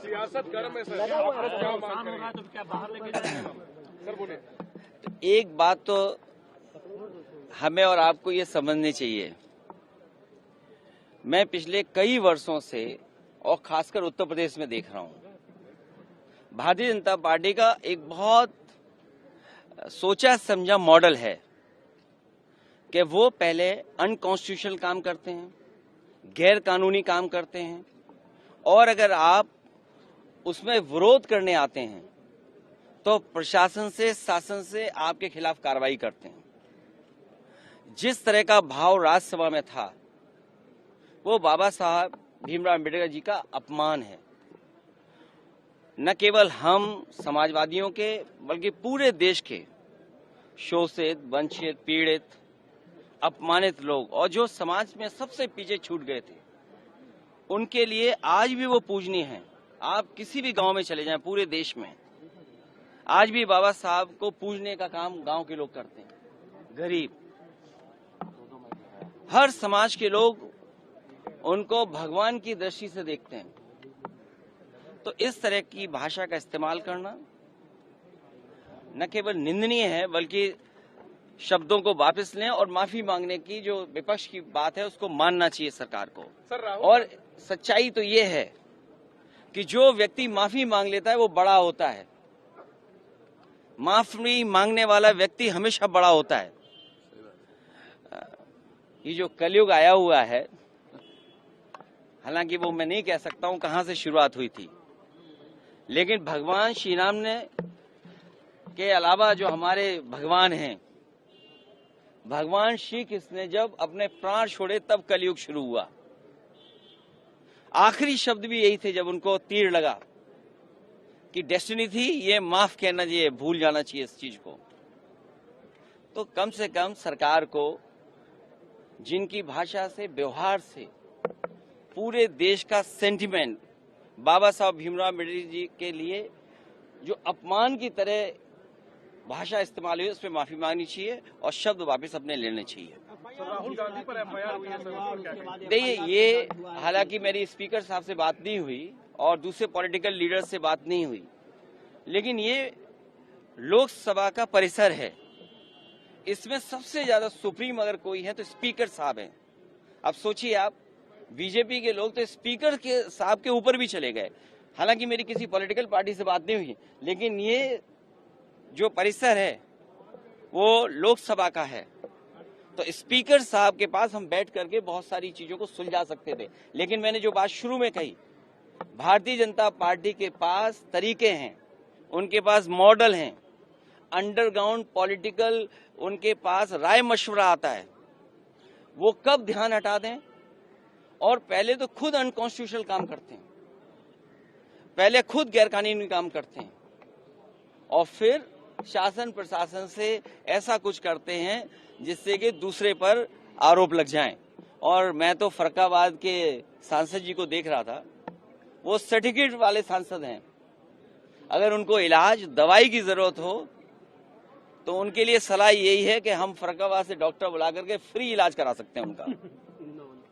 सियासत गर्म है सर, क्या मांग करेंगे? तो क्या बाहर लेके जाएंगे सर? बोले एक बात तो हमें और आपको ये समझनी चाहिए, मैं पिछले कई वर्षों से और खासकर उत्तर प्रदेश में देख रहा हूं, भारतीय जनता पार्टी का एक बहुत सोचा समझा मॉडल है कि वो पहले अनकॉन्स्टिट्यूशनल काम करते हैं, गैर कानूनी काम करते हैं, और अगर आप उसमें विरोध करने आते हैं तो प्रशासन से, शासन से आपके खिलाफ कार्रवाई करते हैं। जिस तरह का भाव राज्यसभा में था वो बाबा साहब भीमराव अम्बेडकर जी का अपमान है। न केवल हम समाजवादियों के बल्कि पूरे देश के शोषित, वंचित, पीड़ित, अपमानित लोग और जो समाज में सबसे पीछे छूट गए थे, उनके लिए आज भी वो पूजनीय हैं। आप किसी भी गांव में चले जाएं पूरे देश में, आज भी बाबा साहब को पूजने का काम गांव के लोग करते हैं। गरीब, हर समाज के लोग उनको भगवान की दृष्टि से देखते हैं। तो इस तरह की भाषा का इस्तेमाल करना न केवल निंदनीय है बल्कि शब्दों को वापस लें और माफी मांगने की जो विपक्ष की बात है उसको मानना चाहिए सरकार को। और सच्चाई तो ये है कि जो व्यक्ति माफी मांग लेता है वो बड़ा होता है। माफी मांगने वाला व्यक्ति हमेशा बड़ा होता है। ये जो कलयुग आया हुआ है, हालांकि वो मैं नहीं कह सकता हूं कहां से शुरुआत हुई थी, लेकिन भगवान श्री राम ने के अलावा जो हमारे भगवान हैं, भगवान श्री कृष्ण ने जब अपने प्राण छोड़े तब कलयुग शुरू हुआ। आखिरी शब्द भी यही थे जब उनको तीर लगा कि डेस्टिनी थी, ये माफ कहना चाहिए, भूल जाना चाहिए इस चीज को। तो कम से कम सरकार को जिनकी भाषा से, व्यवहार से पूरे देश का सेंटिमेंट बाबा साहब भीमराव अम्बेडकर जी के लिए जो अपमान की तरह भाषा इस्तेमाल हुई, उस पर माफी मांगनी चाहिए और शब्द वापस अपने लेने चाहिए। राहुल गांधी पर एफआईआर हुई है सर, देखिए, ये हालांकि मेरी स्पीकर साहब से बात नहीं हुई और दूसरे पॉलिटिकल लीडर से बात नहीं हुई, लेकिन ये लोकसभा का परिसर है, इसमें सबसे ज्यादा सुप्रीम अगर कोई है तो स्पीकर साहब हैं। अब सोचिए आप, बीजेपी के लोग तो स्पीकर के साहब के ऊपर भी चले गए। हालांकि मेरी किसी पॉलिटिकल पार्टी से बात नहीं हुई, लेकिन ये जो परिसर है वो लोकसभा का है, तो स्पीकर साहब के पास हम बैठ करके बहुत सारी चीजों को सुलझा सकते थे। लेकिन मैंने जो बात शुरू में कही, भारतीय जनता पार्टी के पास तरीके हैं, उनके पास मॉडल हैं, अंडरग्राउंड पॉलिटिकल उनके पास राय मशवरा आता है। वो कब ध्यान हटा दें, और पहले तो खुद अनकॉन्स्टिट्यूशनल काम करते हैं, पहले खुद गैरकानूनी काम करते हैं, और फिर शासन प्रशासन से ऐसा कुछ करते हैं जिससे कि दूसरे पर आरोप लग जाएं। और मैं तो फरक्काबाद के सांसद जी को देख रहा था, वो सर्टिफिकेट वाले सांसद हैं। अगर उनको इलाज, दवाई की जरूरत हो तो उनके लिए सलाह यही है कि हम फरक्काबाद से डॉक्टर बुला करके फ्री इलाज करा सकते हैं उनका।